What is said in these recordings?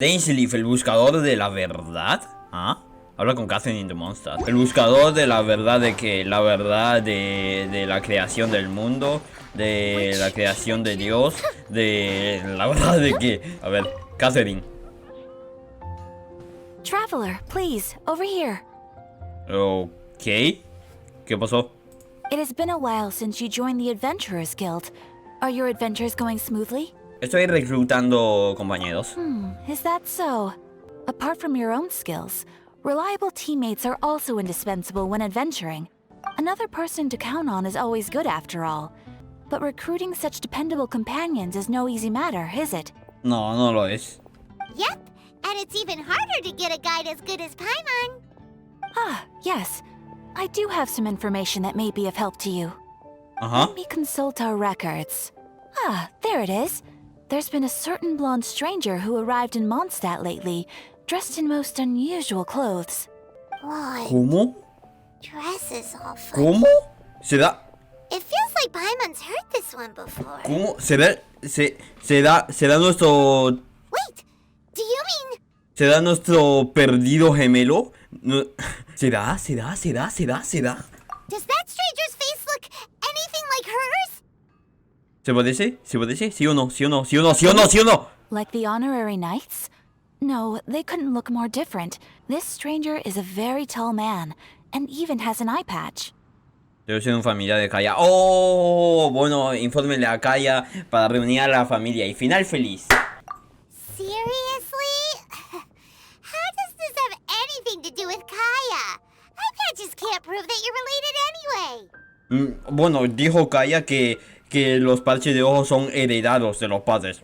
Dainsleif, el buscador de la verdad. ¿Ah? Habla con Catherine in the Monster. El buscador de la verdad de que la verdad de la creación del mundo, de la creación de Dios, de la verdad de que. A ver, Catherine. Traveler, please, over here. Ok. ¿Qué pasó? It has been a while since you joined the Adventurers Guild. Are your adventures going smoothly? Estoy reclutando compañeros. Is that so? Apart from your own skills, reliable teammates are also indispensable when adventuring. Another person to count on is always good after all. But recruiting such dependable companions is no easy matter, is it? No, no lo es. Yep, and it's even harder to get a guide as good as Paimon. Ah, yes. I do have some information that may be of help to you. Ajá. Let me consult our records. Ah, there it is. There's been a certain blonde stranger who arrived in Mondstadt lately, dressed in most unusual clothes. Boy, ¿Cómo? dresses all funny. ¿Cómo? Se da. It feels like Paimon's heard this one before. ¿Cómo? Se da nuestro. Wait, do you mean... Se da nuestro perdido gemelo. Se da. Does that stranger's face look anything like hers? ¿Se parece? ¿Sí o no? ¿Sí o no? ¿Sí o no? ¿Sí o no? ¿Sí o no? Like the honorary knights? No, they couldn't look more different. This stranger is a very tall man, and even has an eye patch. Debe ser un familiar de Kaya. Oh, bueno, infórmenle a Kaya para reunir a la familia y final feliz. Seriously? How does this have anything to do with Kaya? Eye patches can't prove that you're related anyway. Bueno, dijo Kaya que los parches de ojos son heredados de los padres.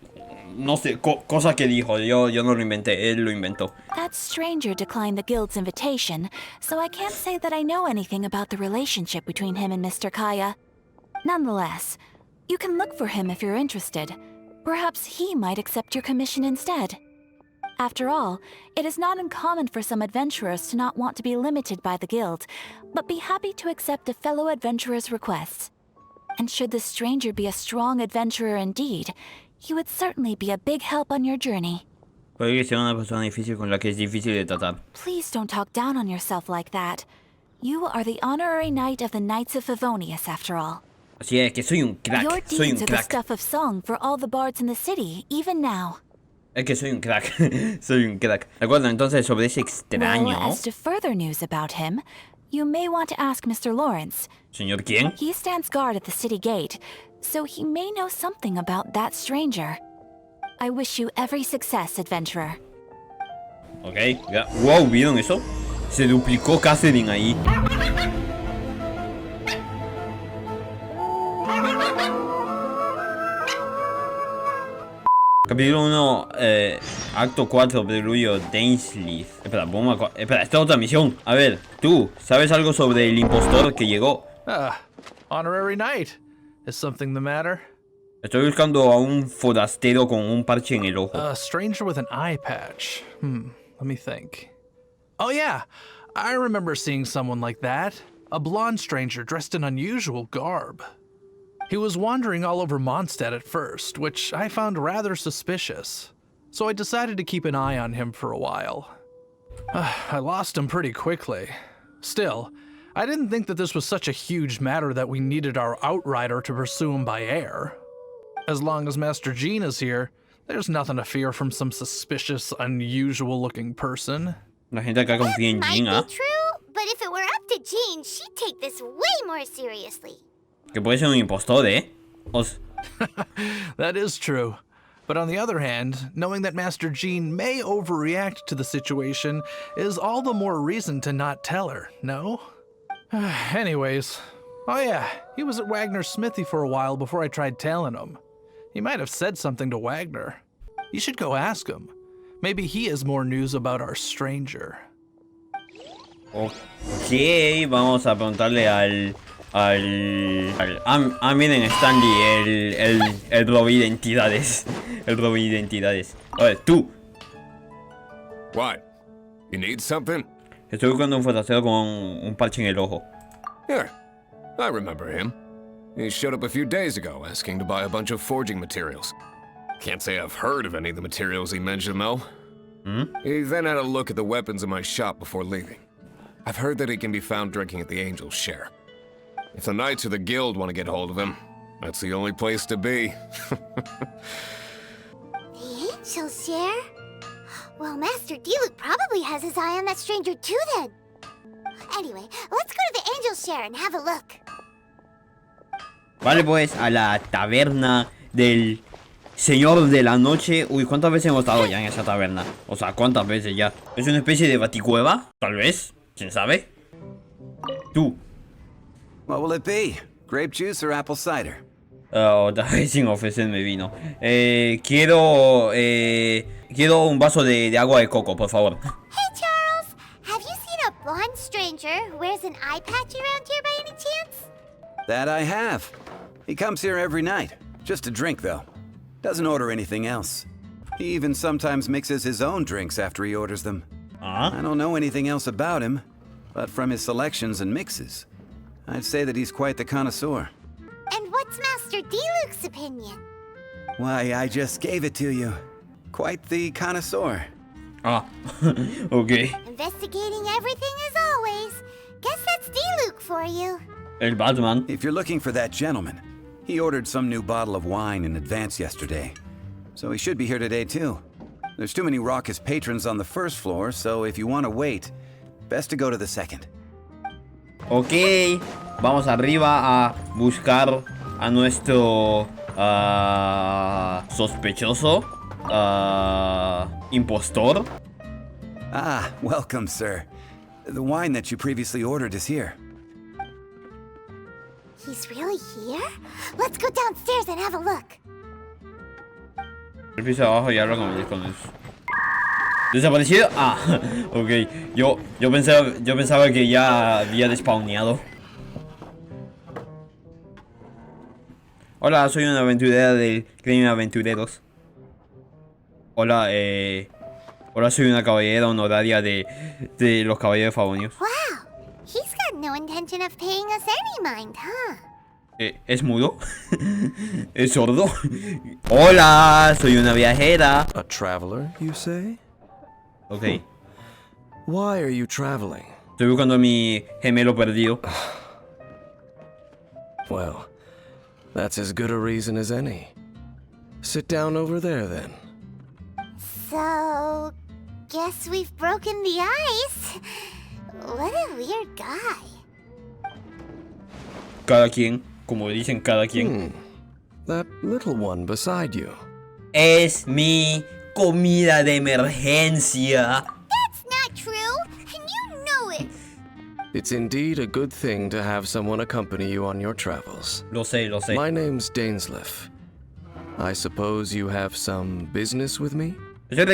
No sé, cosa que dijo, yo no lo inventé, él lo inventó. That stranger declined the guild's invitation, so I can't say that I know anything about the relationship between him and Mr. Kaya. Nonetheless, you can look for him if you're interested. Perhaps he might accept your commission instead. After all, it is not uncommon for some adventurers to not want to be limited by the guild, but be happy to accept a fellow adventurer's requests. And should the stranger be a strong adventurer indeed, he would certainly be a big help on your journey. Puede que sea una persona difícil con la que es difícil de tratar. Please don't talk down on yourself like that. You are the honorary knight of the Knights of Favonius, after all. Así es que soy un Your crack, soy deeds un are the crack. stuff of song for all the bards in the city, even now. Es que soy un crack, soy un crack. De acuerdo, entonces sobre ese extraño. Well, as to further news about him, you may want to ask Mr. Lawrence. ¿Señor quién? He stands guard at the city gate, so he may know something about that stranger. I wish you every success, adventurer. Ok, ya. Wow, ¿vieron eso? Se duplicó Catherine ahí. Capítulo 1, acto 4, preludio, Dainsleif. Espera, esta es otra misión. A ver, tú, ¿sabes algo sobre el impostor que llegó? Honorary knight. Is something the matter? Estoy buscando a un forastero con un parche en el ojo. A stranger with an eye patch. Let me think. Oh yeah, I remember seeing someone like that. A blonde stranger dressed in unusual garb. He was wandering all over Mondstadt at first, which I found rather suspicious. So I decided to keep an eye on him for a while. I lost him pretty quickly. Still, I didn't think that this was such a huge matter that we needed our outrider to pursue him by air. As long as Master Jean is here, there's nothing to fear from some suspicious, unusual-looking person. La gente acá confía en Jean, Might be true, but if it were up to Jean, she'd take this way more seriously. Que puede ser un impostor, That is true. But on the other hand, knowing that Master Jean may overreact to the situation is all the more reason to not tell her, no? Anyways, oh yeah, he was at Wagner's smithy for a while before I tried telling him. He might have said something to Wagner. You should go ask him. Maybe he has more news about our stranger. Ok, vamos a preguntarle miren, Stanley, el robo identidades. El robo identidades. A ver, tú. What? You need something? Estoy buscando un forastero con un parche en el ojo. Here. I remember him. He showed up a few days ago asking to buy a bunch of forging materials. Can't say I've heard of any of the materials he mentioned, though. He then had a look at the weapons in my shop before leaving. I've heard that he can be found drinking at the Angel's Share. If the Knights or the Guild want to get hold of him, that's the only place to be. The Angel's Share? Well, Master D-Luke probably has his eye on that stranger too then. Anyway, let's go to the Angel's Share and have a look. Vale, pues a la taberna del Señor de la Noche. Uy, ¿cuántas veces hemos estado ya en esa taberna? O sea, ¿cuántas veces ya? ¿Es una especie de baticueva? Tal vez, ¿quién sabe? Tú. What will it be? Grape juice or apple cider? Otra vez sin ofrecerme vino. Quiero un vaso de agua de coco, por favor. Hey, Charles! Have you seen a blonde stranger who wears an eye patch around here by any chance? That I have. He comes here every night. Just to drink, though. Doesn't order anything else. He even sometimes mixes his own drinks after he orders them. I don't know anything else about him, but from his selections and mixes, I'd say that he's quite the connoisseur. And what's Master D-Luke's opinion? Why, I just gave it to you. Quite the connoisseur. Ah, ok. Investigating everything as always. Guess that's D-Luke for you. El Batman. If you're looking for that gentleman, he ordered some new bottle of wine in advance yesterday. So he should be here today too. There's too many raucous patrons on the first floor, so if you want to wait, best to go to the second. Ok, vamos arriba a buscar a nuestro sospechoso, impostor. Ah, welcome, sir. The wine that you previously ordered is here. He's really here? Let's go downstairs and have a look. El piso de abajo y habla con el desconocido. ¿Desaparecido? Ah, ok. Yo pensaba que ya había despawneado. Hola, soy una aventurera del Crimen Aventureros. Hola, hola, soy una caballera honoraria de los caballeros favonios. Wow, he's got no intention of paying us any mind, huh? ¿Es mudo? ¿Es sordo? Hola, soy una viajera. A traveler, you say? Ok. Why are you traveling? Estoy buscando a mi gemelo perdido. Well, that's as good a reason as any. Sit down over there, then. So, guess we've broken the ice. What a weird guy. Cada quien, como dicen cada quien. That little one beside you. Es mi comida de emergencia. That's not true, and you know it. It's indeed a good thing to have someone accompany you on your travels. Lo sé, lo sé. My name's Dainsleif. I suppose you have some business with me? Estoy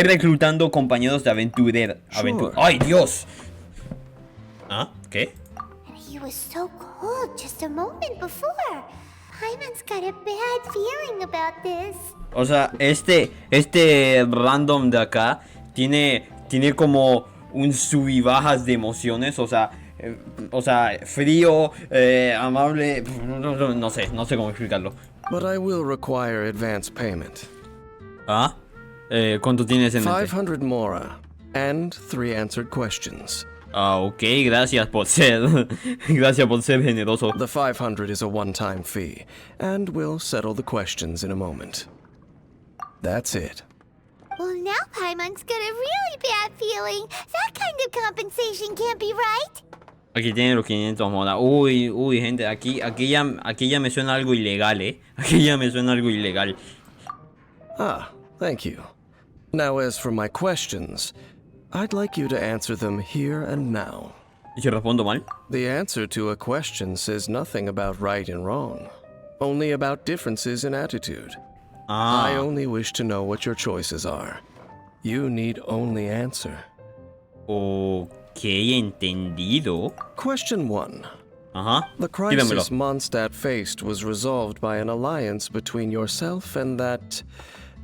reclutando compañeros de aventurera. Sure. ¡Ay, Dios! ¿Ah? ¿Qué? And he was so cold just a moment before. Paimon's got a bad feeling about this. O sea, este random de acá tiene como un sub y bajas de emociones. O sea, frío, amable, no sé cómo explicarlo. But I will require advance payment. ¿Ah? ¿Cuánto tienes en mente? 500 mora and 3 answered questions. Ah, ok, gracias por ser generoso. The 500 is a one-time fee, and we'll settle the questions in a moment. That's it. Well, now Paimon's got a really bad feeling. That kind of compensation can't be right. Aquí tiene los 500 modas. Uy, gente, aquí ya me suena algo ilegal, Aquí ya me suena algo ilegal. Ah, thank you. Now, as for my questions, I'd like you to answer them here and now. ¿Y si respondo mal? The answer to a question says nothing about right and wrong, only about differences in attitude. I only wish to know what your choices are. You need only answer. Ok, entendido. Question 1. Ajá. The Dímelo. crisis Mondstadt faced was resolved by an alliance between yourself and that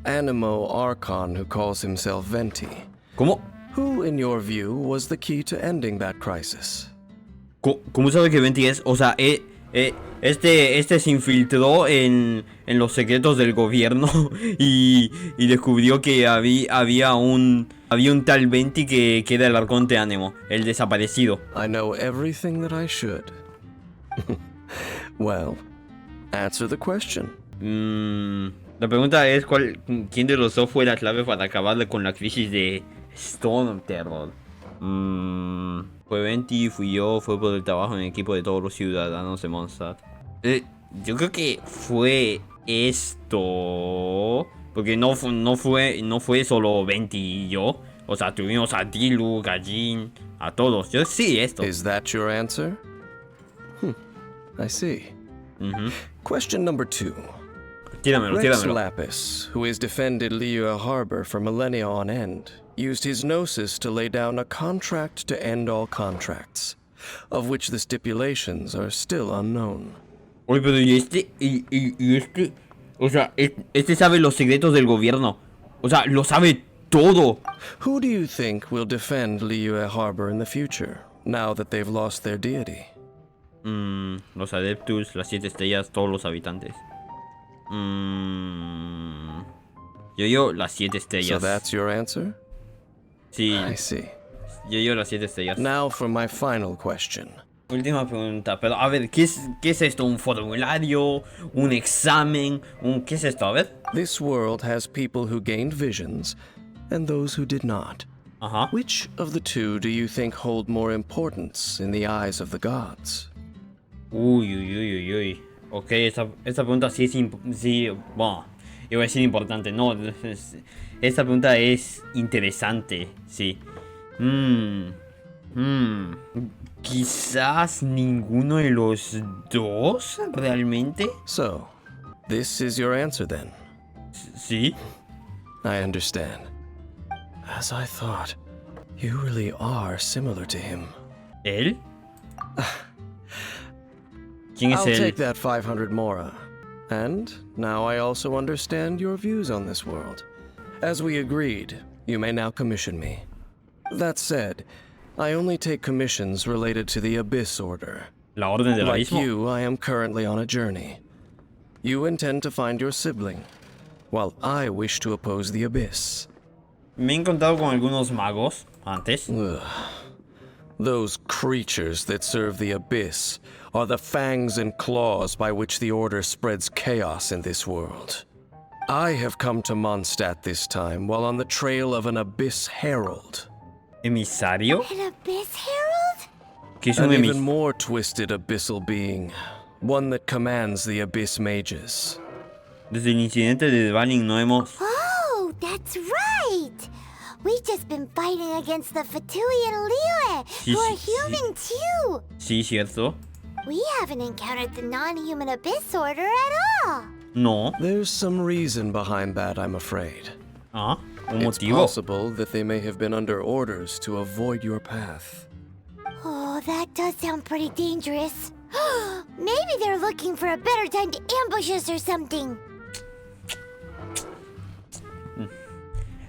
Animo Archon who calls himself Venti. ¿Cómo? Who, in your view, was the key to ending that crisis? ¿Cómo sabe que Venti es? O sea, Este se infiltró en los secretos del gobierno y descubrió que había un tal Venti que era el arconte Ánimo, el desaparecido. I know everything that I should. Well, answer the question. La pregunta es ¿quién de los dos fue la clave para acabar con la crisis de Storm Terror? Fue Venti, fui yo, fue por el trabajo en equipo de todos los ciudadanos de Mondstadt. Yo creo que fue esto, porque no fue solo Venti y yo. O sea, tuvimos a Diluc, a Jin, a todos. Yo sí, esto. Is that your answer? I see. Question number 2. Tíramelo. Rex Lapis, who has defended Liyue Harbor for millennia on end, used his gnosis to lay down a contract to end all contracts, of which the stipulations are still unknown. Oye, pero o sea, este sabe los secretos del gobierno. O sea, lo sabe todo. Who do you think will defend Liyue Harbor in the future, now that they've lost their deity? Los Adeptus, las 7 estrellas, todos los habitantes. Yo las 7 estrellas. So that's your answer? Sí. I see. Yo las 7 estrellas. Now for my final question. Última pregunta, pero a ver, ¿qué es esto? ¿Un formulario? ¿Un examen? ¿Qué es esto? A ver. This world has people who gained visions and those who did not. Which of the two do you think hold more importance in the eyes of the gods? Uy. Ok, esta pregunta sí bueno, iba a decir importante, no, esta pregunta es interesante, sí. Quizás ninguno de los dos, realmente. So, this is your answer then? Sí. I understand. As I thought, you really are similar to him. ¿Él? ¿Quién es I'll él? take that 500 mora. And now I also understand your views on this world. As we agreed, you may now commission me. That said, I only take commissions related to the Abyss Order. La Orden del Like Abismo. you, I am currently on a journey. You intend to find your sibling, while I wish to oppose the Abyss. Me he encontrado con algunos magos antes. Ugh. Those creatures that serve the Abyss are the fangs and claws by which the Order spreads chaos in this world. I have come to Mondstadt this time while on the trail of an Abyss Herald. ¿Emisario? An Abyss Herald? ¿Qué es un An even emisario? more twisted abyssal being, one that commands the Abyss Mages. Desde el incidente de Dvaling no hemos... Oh, that's right! We've just been fighting against the Fatui and Liyue, who are human too! Sí, cierto. We haven't encountered the non-human Abyss Order at all! No. There's some reason behind that, I'm afraid. ¿Un It's motivo? possible that they may have been under orders to avoid your path. Oh, that does sound pretty dangerous. Maybe they're looking for a better time to ambush us or something.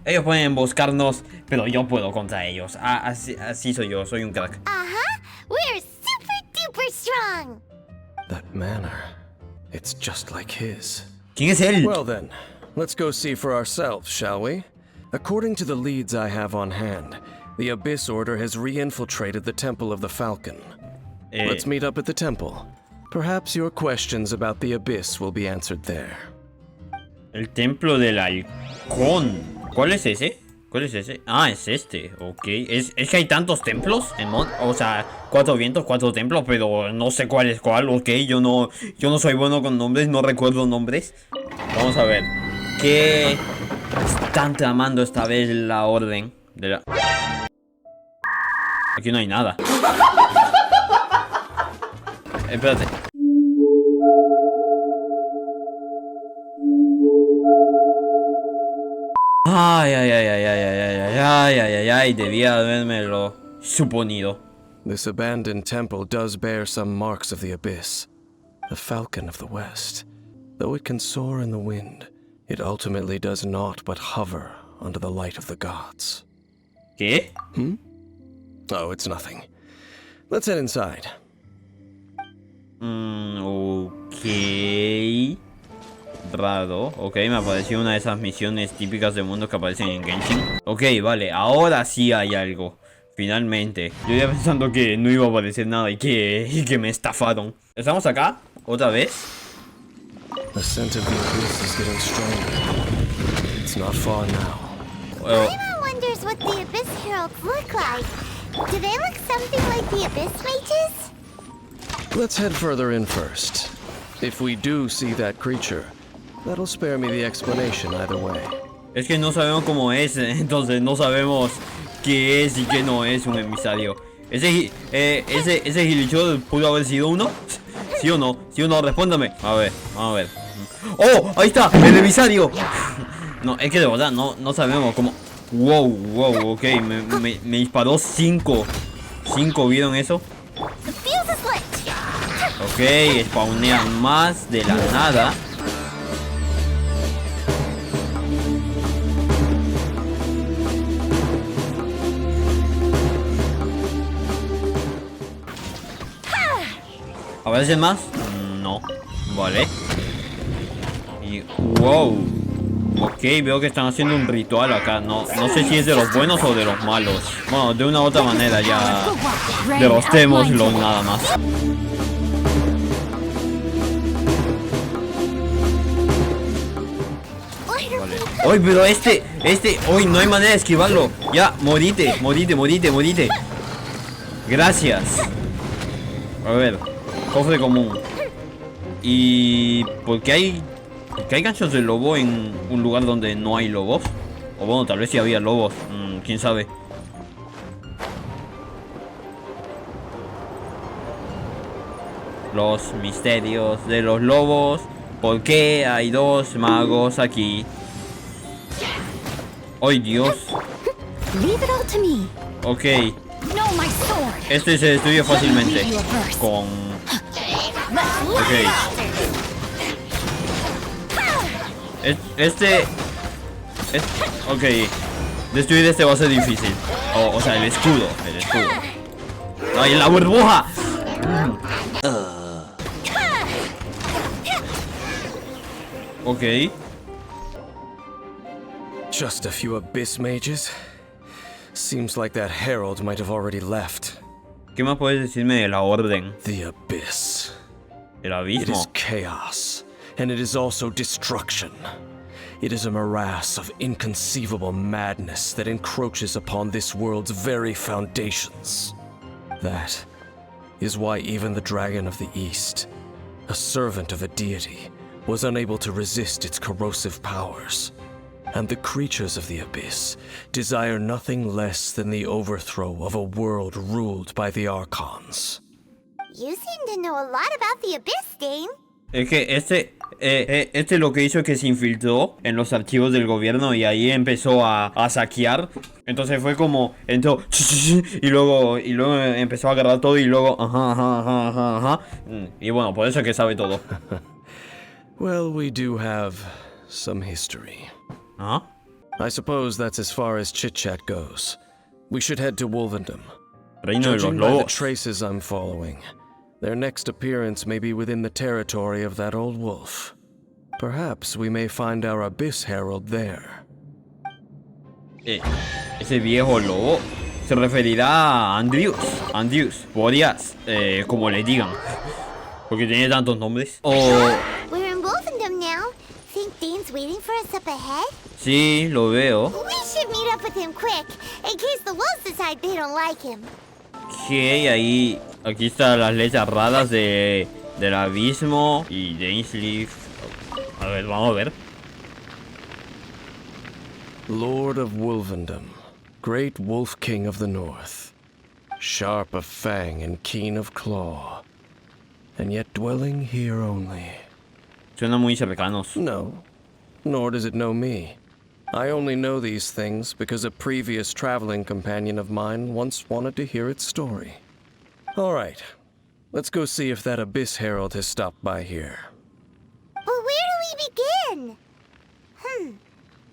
Ellos pueden emboscarnos, pero yo puedo contra ellos. Así soy yo, soy un crack. We're super duper strong! That manner, it's just like his. ¿Quién es él? Well then, let's go see for ourselves, shall we? According to the leads I have on hand, the Abyss Order has re-infiltrated the Temple of the Falcon. Let's meet up at the temple. Perhaps your questions about the Abyss will be answered there. El templo del halcón. ¿Cuál es ese? ¿Cuál es ese? Ah, es este. Ok. Es que hay tantos templos en o sea, 4 vientos, 4 templos, pero no sé cuál es cuál. Ok, yo no soy bueno con nombres, no recuerdo nombres. Vamos a ver. ¿Qué están tramando esta vez la orden de la... Aquí no hay nada. Espérate. Ay, debía habérmelo suponido. This abandoned temple does bear some marks of the Abyss. The Falcon of the West. Though it can soar in the wind, it ultimately does naught but hover under the light of the gods. ¿Qué? Oh, it's nothing. Let's head inside. Ok. Raro. Ok, me apareció una de esas misiones típicas de mundos que aparecen en Genshin. Ok, vale, ahora sí hay algo. Finalmente. Yo iba pensando que no iba a aparecer nada y que me estafaron. ¿Estamos acá? ¿Otra vez? The scent of the abyss is getting stronger. It's not far now. Paimon wonders what the Abyss Heralds look like. Do they look something like the Abyss Mages? Let's head further in first. If we do see that creature, that'll spare me the explanation either way. Es que no sabemos cómo es, entonces no sabemos qué es y qué no es un emisario. Ese gilichón pudo haber sido uno. ¿Sí o no? ¿Sí o no? Respóndame. A ver, vamos a ver. ¡Oh! ¡Ahí está! ¡El emisario! No, es que de verdad no sabemos cómo. Wow, ok. Me disparó 5. ¿5 vieron eso? Ok, spawnean más de la nada. ¿Aparecen más? No. Vale. Y wow. Ok, veo que están haciendo un ritual acá. No sé si es de los buenos o de los malos. Bueno, de una u otra manera ya derrotémoslo nada más. Vale. Uy, pero uy, no hay manera de esquivarlo. Ya, morite. Gracias. A ver, cofre común. ¿Y por qué hay ganchos de lobo en un lugar donde no hay lobos? O bueno, tal vez sí había lobos, quién sabe. Los misterios de los lobos. ¿Por qué hay 2 magos aquí? ¡Ay, Dios! Ok. Este se destruye fácilmente con... Ok. Ok. Destruir este va a ser difícil. O sea, el escudo. ¡Ay, la burbuja! Ok. Just a few abyss mages. Seems like that herald might have already left. ¿Qué más puedes decirme de la orden? The abyss. El It abismo. is chaos, and it is also destruction. It is a morass of inconceivable madness that encroaches upon this world's very foundations. That is why even the Dragon of the East, a servant of a deity, was unable to resist its corrosive powers. And the creatures of the abyss desire nothing less than the overthrow of a world ruled by the Archons. You seem to know a lot about the Abyss, Dane. Es que este lo que hizo es que se infiltró en los archivos del gobierno y ahí empezó a saquear. Entonces fue como entró y luego empezó a agarrar todo y luego ajá. Y bueno, por eso es que sabe todo. Well, we do have some history. ¿Ah? I suppose that's as far as chit-chat goes. We should head to Wolvendom. Reino de los Judging by the lobos. traces I'm following, their next appearance may be within the territory of that old wolf. Perhaps we may find our Abyss Herald there. Ese viejo lobo se referirá a Andrews, Boreas, como le digan, porque tiene tantos nombres. We're in Wolfendom now. Think Dane's waiting for us up ahead? Sí, lo veo. We should meet up with him quick, in case the wolves decide they don't like him. Ok, aquí están las letras raras del abismo y de Ainsleaf. A ver, vamos a ver. Lord of Wolvendom, great wolf king of the north, sharp of fang and keen of claw, and yet dwelling here only. Suenan muy cercanos. No, nor does it know me. I only know these things because a previous traveling companion of mine once wanted to hear its story. All right, let's go see if that Abyss Herald has stopped by here. But where do we begin?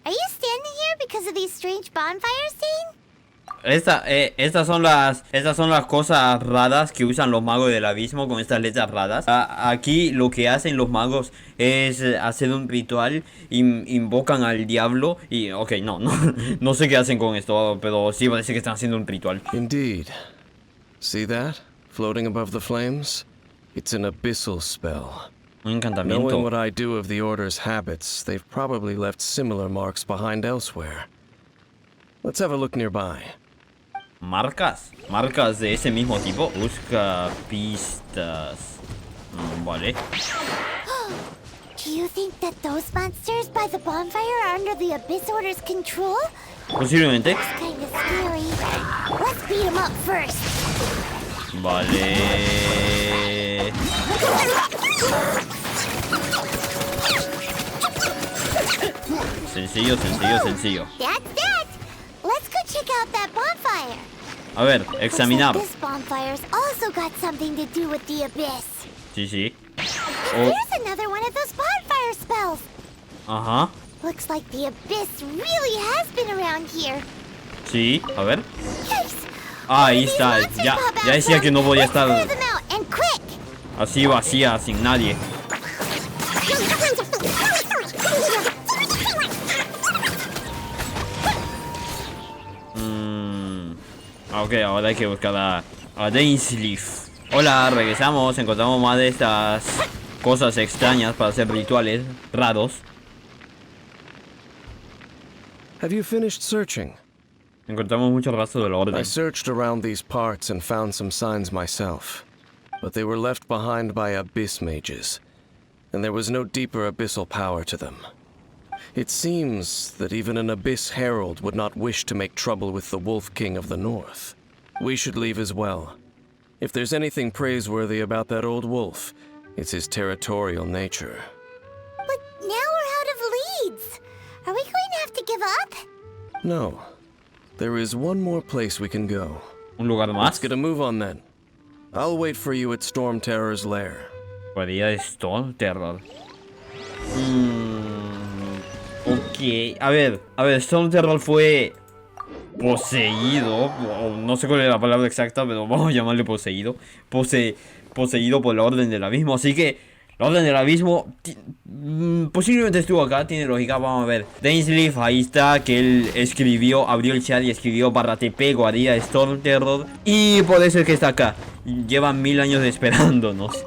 Are you standing here because of these strange bonfires, Dane? Estas son las cosas raras que usan los magos del abismo con estas letras raras. Aquí lo que hacen los magos es hacer un ritual, invocan al diablo y... Ok, no sé qué hacen con esto, pero sí parece que están haciendo un ritual. Indeed. See that? Floating above the flames? It's an abyssal spell. Un encantamiento. Knowing what I do of the Order's habits, they've probably left similar marks behind elsewhere. Let's have a look nearby. Marcas de ese mismo tipo. Busca pistas. Vale. Do you think that those monsters by the bonfire are under the Abyss Order's control? Posiblemente. It's kind of scary. Let's beat them up first. Vale. Sencillo. That's that. Let's go check out that bonfire. A ver, examinar. This bonfire's also got something to do with the Abyss. Sí. And there's another one of those bonfire spells. Ajá. Looks like the Abyss really has been around here. Sí, a ver. Yikes. Ahí está. Ya decía que no podía estar Clear them out and quick. así vacía, sin nadie. Ok, ahora hay que buscar a Dainsleaf. Hola, regresamos. Encontramos más de estas cosas extrañas para hacer rituales raros. Have you finished searching? Encontramos muchos rastros de la orden. I searched around these parts and found some signs myself, but they were left behind by abyss mages, and there was no deeper abyssal power to them. It seems that even an abyss herald would not wish to make trouble with the Wolf King of the North. We should leave as well. If there's anything praiseworthy about that old wolf, it's his territorial nature. But now we're out of leads. Are we going to have to give up? No. There is one more place we can go. Un lugar más. Let's get a move on then. I'll wait for you at Storm Terror's lair. Guarida de Storm Terror. Ok, a ver, Storm Terror fue poseído, o no sé cuál es la palabra exacta, pero vamos a llamarle poseído. Poseído por la Orden del Abismo, así que la Orden del Abismo posiblemente estuvo acá, tiene lógica, vamos a ver. Dainsleaf, ahí está, que él escribió, abrió el chat y escribió /TP, guarida de Storm Terror, y por eso es que está acá. Llevan 1000 años esperándonos.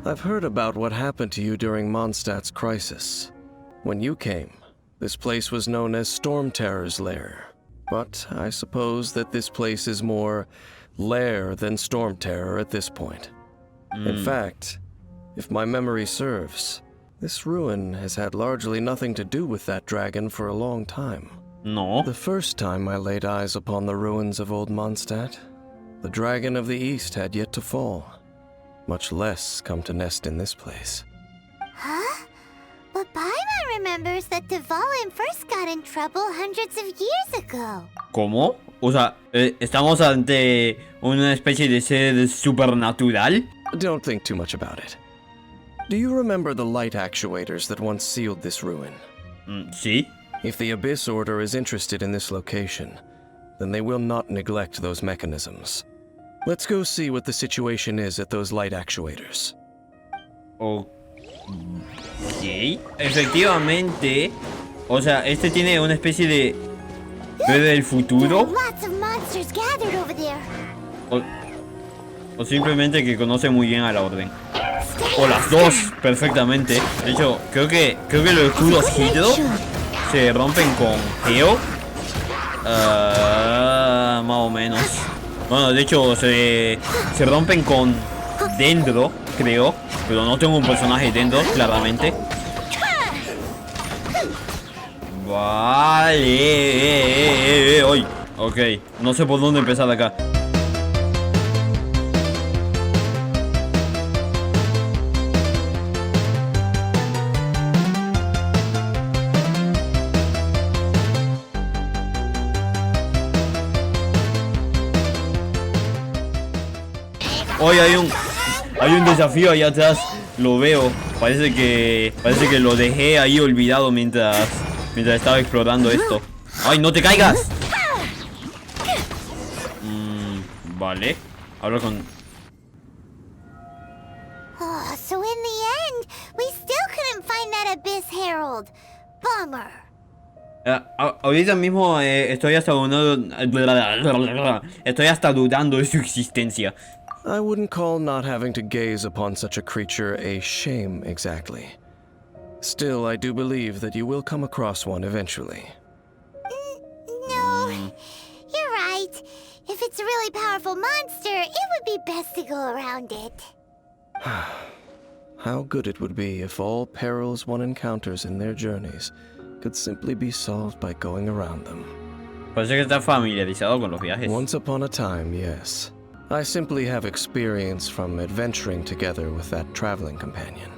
I've heard about what happened to you during Mondstadt's crisis. When you came, this place was known as Storm Terror's lair. But I suppose that this place is more lair than Storm Terror at this point. In fact, if my memory serves, this ruin has had largely nothing to do with that dragon for a long time. No. The first time I laid eyes upon the ruins of old Mondstadt, the dragon of the east had yet to fall, much less come to nest in this place. Huh? But Paimon remembers that Dvalin first got in trouble hundreds of years ago. ¿Cómo? O sea, ¿estamos ante una especie de ser supernatural? Don't think too much about it. Do you remember the light actuators that once sealed this ruin? Sí. If the Abyss Order is interested in this location, then they will not neglect those mechanisms. Let's go see what the situation is at those light actuators. Ok. Efectivamente. O sea, este tiene una especie de ver del futuro. Lots of monsters gathered over there. O simplemente que conoce muy bien a la orden. O las dos, perfectamente. De hecho, creo que los escudos Hydro se rompen con Geo. Más o menos. Bueno, de hecho, se rompen con Dendro, creo. Pero no tengo un personaje Dendro, claramente. Vale. Hoy. Ok, no sé por dónde empezar acá. Hoy hay un desafío allá atrás, lo veo. Parece que lo dejé ahí olvidado mientras estaba explorando esto. ¡Ay, no te caigas! Vale. Hablo con... Oh, so in the end, we still couldn't find that Abyss Herald. Bummer. Ahorita mismo estoy hasta dudando de su existencia. I wouldn't call not having to gaze upon such a creature a shame exactly. Still, I do believe that you will come across one eventually. No, you're right. If it's a really powerful monster, it would be best to go around it. How good it would be if all perils one encounters in their journeys could simply be solved by going around them. Parece que está familiarizado con los viajes. Once upon a time, yes. I simply have experience from adventuring together with that traveling companion.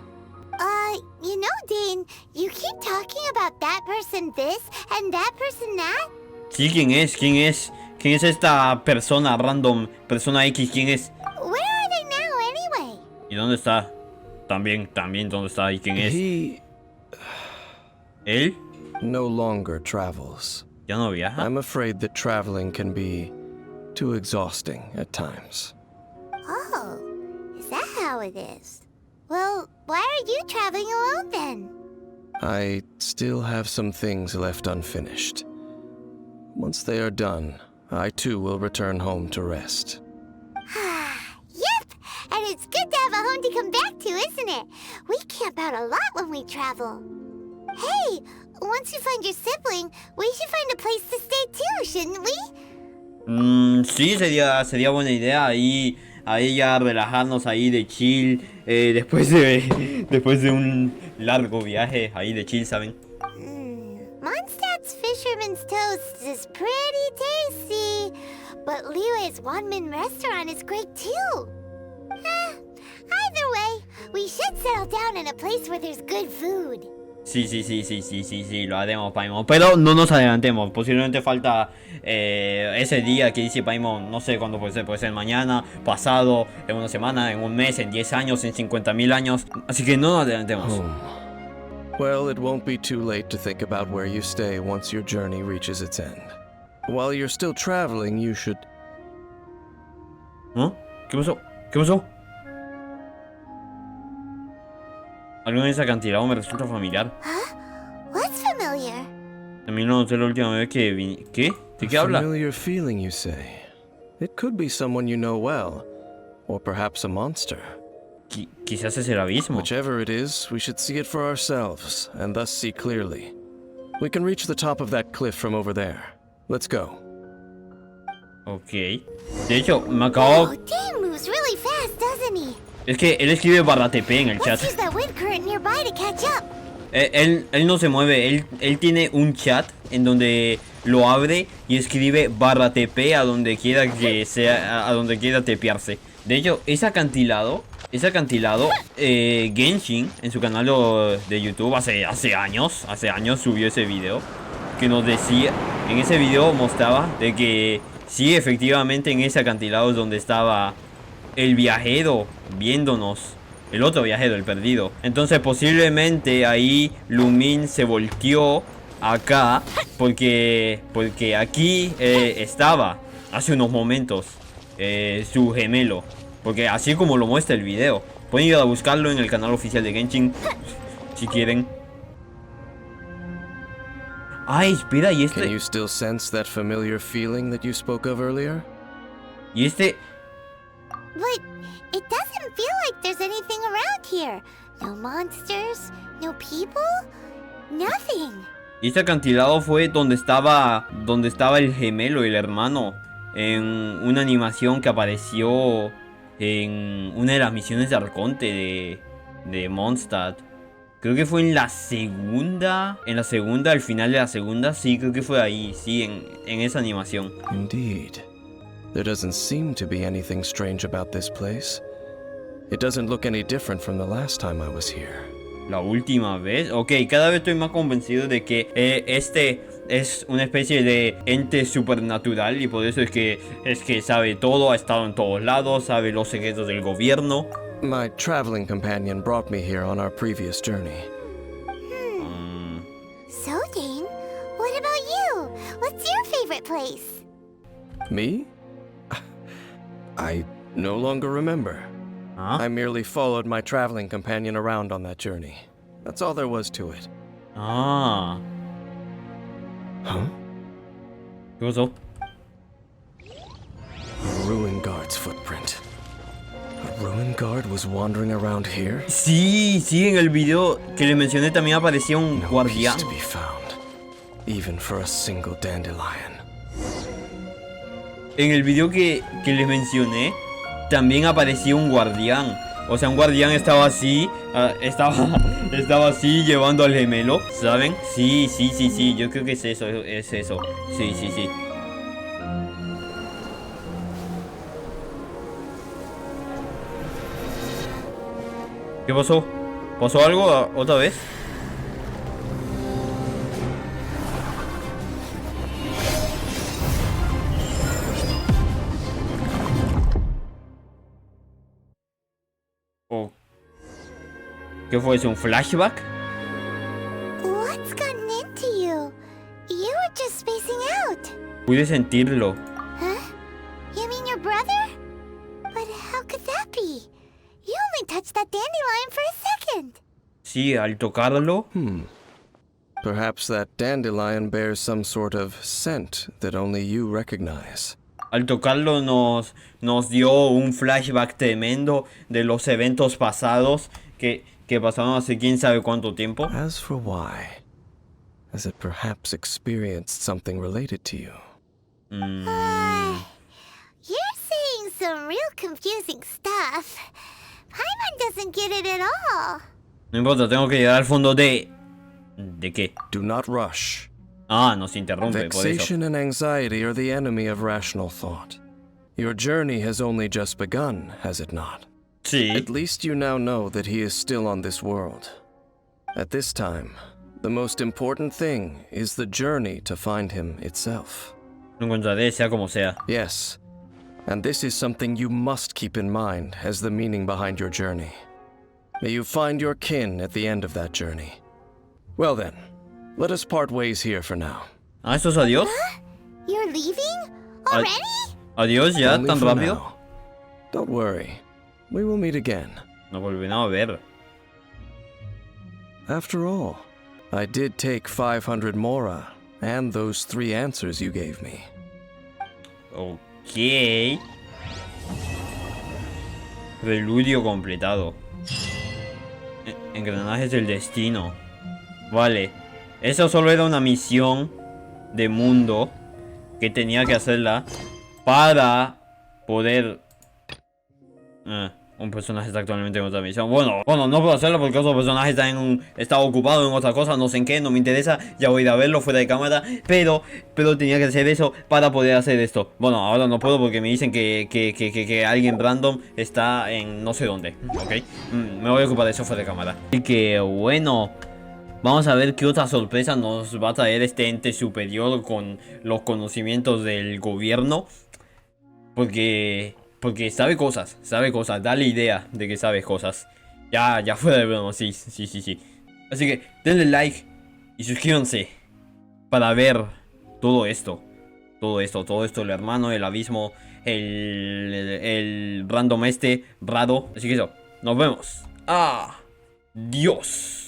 You know, Dane, you keep talking about that person this and that person that. Sí, ¿quién es? ¿Quién es? ¿Quién es esta persona random? Persona X, ¿quién es? Where are they now, anyway? ¿Y dónde está? También, ¿dónde está? ¿Y quién es? ¿Él? No longer travels. ¿Ya no viaja? I'm afraid that traveling can be too exhausting at times. Oh, is that how it is? Well, why are you traveling alone then? I still have some things left unfinished. Once they are done, I too will return home to rest. Yep, and it's good to have a home to come back to, isn't it? We camp out a lot when we travel. Hey, once you find your sibling, we should find a place to stay too, shouldn't we? Sí, sería buena idea ahí ya relajarnos ahí de chill, después de un largo viaje ahí de chill, ¿saben? Mondstadt's Fisherman's Toast is pretty tasty, but Liu's Wanmin restaurant is great too. Either way, we should settle down in a place where there's good food. Sí, lo haremos, Paimon. Pero no nos adelantemos. Posiblemente falta ese día que dice Paimon. No sé cuándo puede ser mañana, pasado, en una semana, en un mes, en 10 años, en 50.000 años. Así que no nos adelantemos. Well, it won't be too late to think about where you stay once your journey reaches its end. While you're still traveling, you should... ¿Ah? ¿Qué pasó? ¿Qué pasó? Algo en ese acantilado me resulta familiar. What's familiar? También lo noté la última vez que vine. ¿Qué? ¿De qué habla? Familiar feeling, you say? It could be someone you know well, or perhaps a monster. Quizás es el abismo. Whichever it is, we should see it for ourselves, and thus see clearly. We can reach the top of that cliff from over there. Let's go. Ok. De hecho, me acabo... Oh, Dan moves really fast, doesn't he? Es que él escribe /TP en el chat. Let's use that wind current nearby to catch up. Él no se mueve, él tiene un chat en donde lo abre y escribe /TP a donde quiera que sea, a donde quiera tepearse. De hecho, ese acantilado, Genshin en su canal de YouTube hace años subió ese video que nos decía, en ese video mostraba de que sí, efectivamente en ese acantilado es donde estaba el viajero viéndonos. El otro viajero, el perdido. Entonces posiblemente ahí Lumin se volteó acá porque aquí estaba hace unos momentos su gemelo. Porque así como lo muestra el video. Pueden ir a buscarlo en el canal oficial de Genshin si quieren. Ay, espera, y este... Can you still sense that familiar feeling that you spoke of earlier? Y este... But it doesn't feel like there's anything around here. No monsters, no people, nothing. Y este acantilado fue donde estaba el gemelo, el hermano, en una animación que apareció en una de las misiones de Arconte de Mondstadt. Creo que fue en la segunda, al final de la segunda, sí, creo que fue ahí, sí, en esa animación. Indeed. There doesn't seem to be anything strange about this place. It doesn't look any different from the last time I was here. La última vez, ok, cada vez estoy más convencido de que este es una especie de ente supernatural y por eso es que sabe todo, ha estado en todos lados, sabe los secretos del gobierno. My traveling companion brought me here on our previous journey. So, Dane, what about you? What's your favorite place? Me? I no longer remember. I merely followed my traveling companion around on that journey. That's all there was to it. Ah. Huh? ¿Qué pasó? A ruin guard's footprint. A ruin guard was wandering around here? Sí, sí, en el video que les mencioné también aparecía un No guardián. peace to be found, even for a single dandelion. En el video que les mencioné también aparecía un guardián. O sea, un guardián estaba así, estaba así llevando al gemelo, ¿saben? Sí, sí, sí, sí, yo creo que es eso, es eso. Sí, sí, sí. ¿Qué pasó? ¿Pasó algo otra vez? Oh. ¿Qué fue eso? ¿Un flashback? What's gotten into you? You were just spacing out. Pude sentirlo. Huh? You mean your brother? But how could that be? You only touched that dandelion for a second. Sí, al tocarlo. Perhaps that dandelion bears some sort of scent that only you recognize. Al tocarlo nos dio un flashback tremendo de los eventos pasados que pasaron hace quién sabe cuánto tiempo. As for why, has it perhaps experienced something related to you? You're saying some real confusing stuff. Paimon doesn't get it at all. No importa, tengo que llegar al fondo de... ¿De qué? Do not rush. Ah, nos interrumpe, por eso. Vexation and anxiety are the enemy of rational thought. Your journey has only just begun, has it not? Sí. At least you now know that he is still on this world. At this time, the most important thing is the journey to find him itself. Lo encontraré, sea como sea. Yes, and this is something you must keep in mind as the meaning behind your journey. May you find your kin at the end of that journey. Well then, let us part ways here for now. Ah, ¿esto es adiós? You're leaving? Already? ¿Adiós ya? Only ¿Tan for rápido? now. Don't worry, we will meet again. Nos volveremos a ver. After all, I did take 500 mora and those 3 answers you gave me. Ok. Preludio completado. Engranajes del destino. Vale. Eso solo era una misión de mundo que tenía que hacerla para poder... un personaje está actualmente en otra misión. Bueno, no puedo hacerlo porque otro personaje está ocupado en otra cosa, no sé en qué, no me interesa. Ya voy a ir a verlo fuera de cámara. Pero tenía que hacer eso para poder hacer esto. Bueno, ahora no puedo porque me dicen que alguien random está en no sé dónde. Ok, me voy a ocupar de eso fuera de cámara. Así que bueno, vamos a ver qué otra sorpresa nos va a traer este ente superior con los conocimientos del gobierno. Porque sabe cosas, dale idea de que sabe cosas. Ya fuera de broma, sí. Así que denle like y suscríbanse para ver todo esto, el hermano, el abismo, el random raro. Así que eso, nos vemos. Adiós.